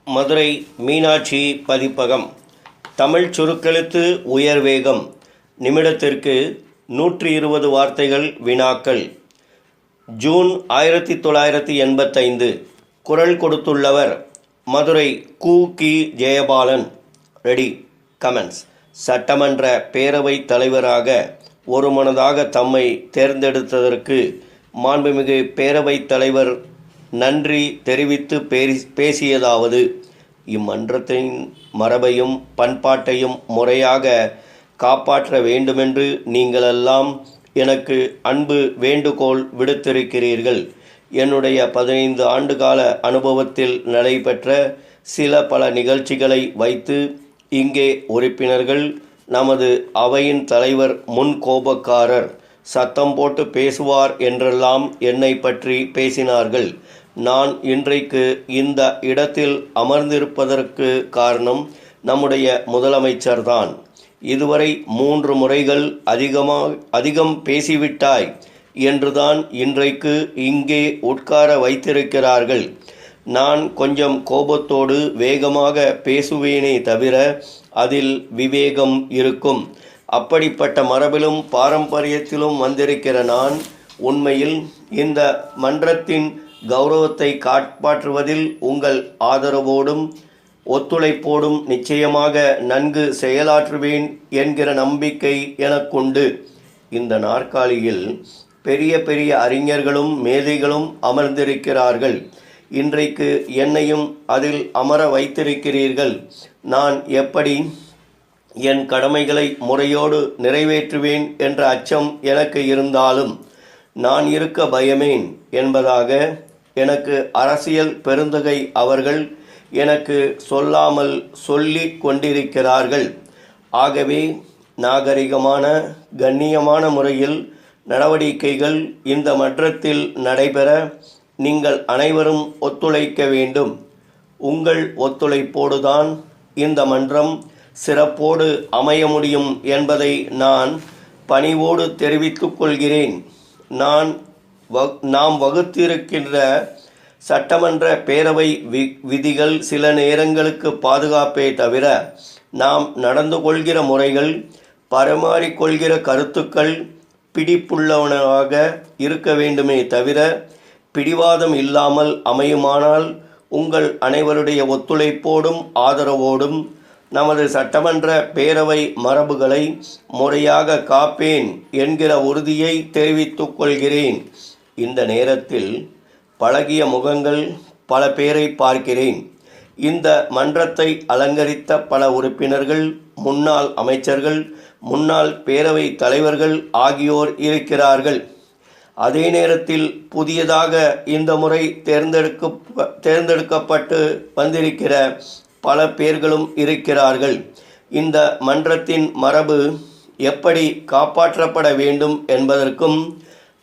மதுரை மீனாட்சி பதிப்பகம். தமிழ் சுருக்கெழுத்து உயர்வேகம். நிமிடத்திற்கு 120 வார்த்தைகள் வினாக்கள். ஜூன் 1985. குரல் கொடுத்துள்ளவர் மதுரை கு. ஜெயபாலன். ரெடி. கமெண்ட்ஸ். சட்டமன்ற பேரவைத் தலைவராக ஒருமனதாக தம்மை தேர்ந்தெடுத்ததற்கு மாண்புமிகு பேரவைத் தலைவர் நன்றி தெரிவித்து பேசியதாவது: இம்மன்றத்தின் மரபையும் பண்பாட்டையும் முறையாக காப்பாற்ற வேண்டுமென்று நீங்களெல்லாம் எனக்கு அன்பு வேண்டுகோள் விடுத்திருக்கிறீர்கள். என்னுடைய 15 ஆண்டுகால அனுபவத்தில் நடைபெற்ற பல நிகழ்ச்சிகளை வைத்து இங்கே உறுப்பினர்கள் நமது அவையின் தலைவர் முன் கோபக்காரர், சத்தம் போட்டு பேசுவார் என்றெல்லாம் என்னை பற்றி பேசினார்கள். நான் இன்றைக்கு இந்த இடத்தில் அமர்ந்திருப்பதற்கு காரணம் நம்முடைய முதலமைச்சர்தான். இதுவரை 3 முறைகள் அதிகம் பேசிவிட்டாய் என்றுதான் இன்றைக்கு இங்கே உட்கார வைத்திருக்கிறார்கள். நான் கொஞ்சம் கோபத்தோடு வேகமாக பேசுவேனே தவிர அதில் விவேகம் இருக்கும். அப்படிப்பட்ட மரபிலும் பாரம்பரியத்திலும் வந்திருக்கிற நான் உண்மையில் இந்த மன்றத்தின் கௌரவத்தை காப்பாற்றுவதில் உங்கள் ஆதரவோடும் ஒத்துழைப்போடும் நிச்சயமாக நன்கு செயலாற்றுவேன் என்கிற நம்பிக்கை எனக்குண்டு. இந்த நாற்காலியில் பெரிய பெரிய அறிஞர்களும் மேதைகளும் அமர்ந்திருக்கிறார்கள். இன்றைக்கு என்னையும் அதில் அமர வைத்திருக்கிறீர்கள். நான் எப்படி என் கடமைகளை முறையோடு நிறைவேற்றுவேன் என்ற அச்சம் எனக்கு இருந்தாலும் நான் இருக்க பயமேன் என்பதாக எனக்கு அரசியல் பெருந்தகை அவர்கள் எனக்கு சொல்லாமல் சொல்லி கொண்டிருக்கிறார்கள். ஆகவே நாகரிகமான கண்ணியமான முறையில் நடவடிக்கைகள் இந்த மன்றத்தில் நடைபெற நீங்கள் அனைவரும் ஒத்துழைக்க வேண்டும். உங்கள் ஒத்துழைப்போடுதான் இந்த மன்றம் சிறப்போடு அமைய முடியும் என்பதை நான் பணிவோடு தெரிவித்துக் கொள்கிறேன். நாம் வகுத்திருக்கின்ற சட்டமன்ற பேரவை விதிகள் சில நேரங்களுக்கு பாதுகாப்பே தவிர நாம் நடந்து கொள்கிற முறைகள், பரிமாறிக்கொள்கிற கருத்துக்கள் பிடிப்புள்ளவனாக இருக்க வேண்டுமே தவிர பிடிவாதம் இல்லாமல் அமையுமானால் உங்கள் அனைவருடைய ஒத்துழைப்போடும் ஆதரவோடும் நமது சட்டமன்ற பேரவை மரபுகளை முறையாக காப்பேன் என்கிற உறுதியை தெரிவித்துக் கொள்கிறேன். இந்த நேரத்தில் பழகிய முகங்கள் பல பேரை பார்க்கிறேன். இந்த மன்றத்தை அலங்கரித்த பல உறுப்பினர்கள், முன்னாள் அமைச்சர்கள், முன்னாள் பேரவை தலைவர்கள் ஆகியோர் இருக்கிறார்கள். அதே நேரத்தில் புதியதாக இந்த முறை தேர்ந்தெடுக்கப்பட்டு வந்திருக்கிற பல பேர்களும் இருக்கிறார்கள். இந்த மன்றத்தின் மரபு எப்படி காப்பாற்றப்பட வேண்டும் என்பதற்கும்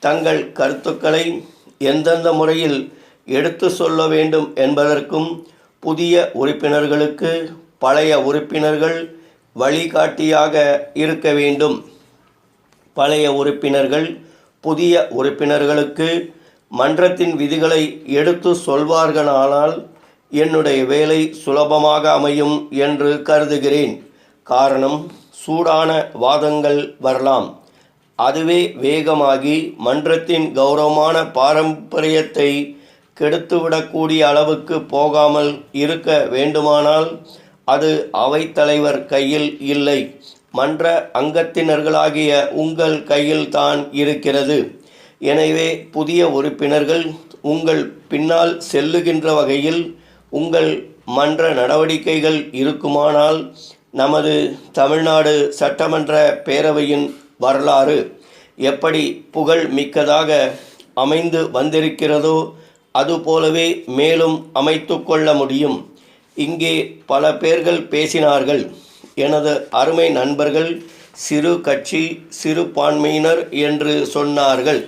தங்கள் கருத்துக்களை எந்தெந்த முறையில் எடுத்து சொல்ல வேண்டும் என்பதற்கும் புதிய உறுப்பினர்களுக்கு பழைய உறுப்பினர்கள் வழிகாட்டியாக இருக்க வேண்டும். பழைய உறுப்பினர்கள் புதிய உறுப்பினர்களுக்கு மன்றத்தின் விதிகளை எடுத்து சொல்வார்களானால் என்னுடைய வேலை சுலபமாக அமையும் என்று கருதுகிறேன். காரணம், சூடான வாதங்கள் வரலாம். அதுவே வேகமாகி மன்றத்தின் கௌரவமான பாரம்பரியத்தை கெடுத்துவிடக்கூடிய அளவுக்கு போகாமல் இருக்க வேண்டுமானால் அது அவைத்தலைவர் கையில் இல்லை, மன்ற அங்கத்தினர்களாகிய உங்கள் கையில் தான் இருக்கிறது. எனவே புதிய உறுப்பினர்கள் உங்கள் பின்னால் செல்லுகின்ற வகையில் உங்கள் மன்ற நடவடிக்கைகள் இருக்குமானால் நமது தமிழ்நாடு சட்டமன்ற பேரவையின் வரலாறு எப்படி புகழ் மிக்கதாக அமைந்து வந்திருக்கிறதோ அதுபோலவே மேலும் அமைத்து கொள்ள முடியும். இங்கே பல பேர்கள் பேசினார்கள். எனது அருமை நண்பர்கள் சிறு கட்சி சிறுபான்மையினர் என்று சொன்னார்கள்.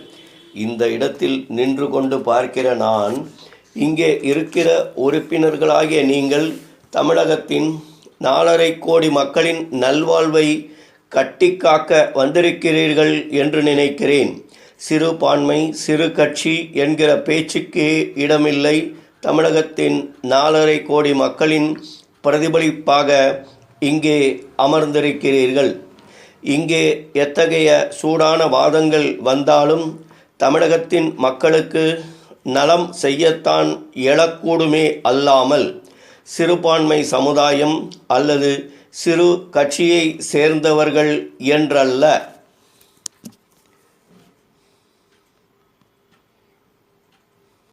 இந்த இடத்தில் நின்று கொண்டு பார்க்கிற நான், இங்கே இருக்கிற உறுப்பினர்களாகிய நீங்கள் தமிழகத்தின் 4.5 கோடி மக்களின் நல்வாழ்வை கட்டிக்காக்க வந்திருக்கிறீர்கள் என்று நினைக்கிறேன். சிறுபான்மை சிறு கட்சி என்கிற பேச்சுக்கே இடமில்லை. தமிழகத்தின் 4.5 கோடி மக்களின் பிரதிபலிப்பாக இங்கே அமர்ந்திருக்கிறீர்கள். இங்கே எத்தகைய சூடான வாதங்கள் வந்தாலும் தமிழகத்தின் மக்களுக்கு நலம் செய்யத்தான் எழக்கூடுமே அல்லாமல் சிறுபான்மை சமுதாயம் அல்லது சிறு கட்சியை சேர்ந்தவர்கள் என்றல்ல.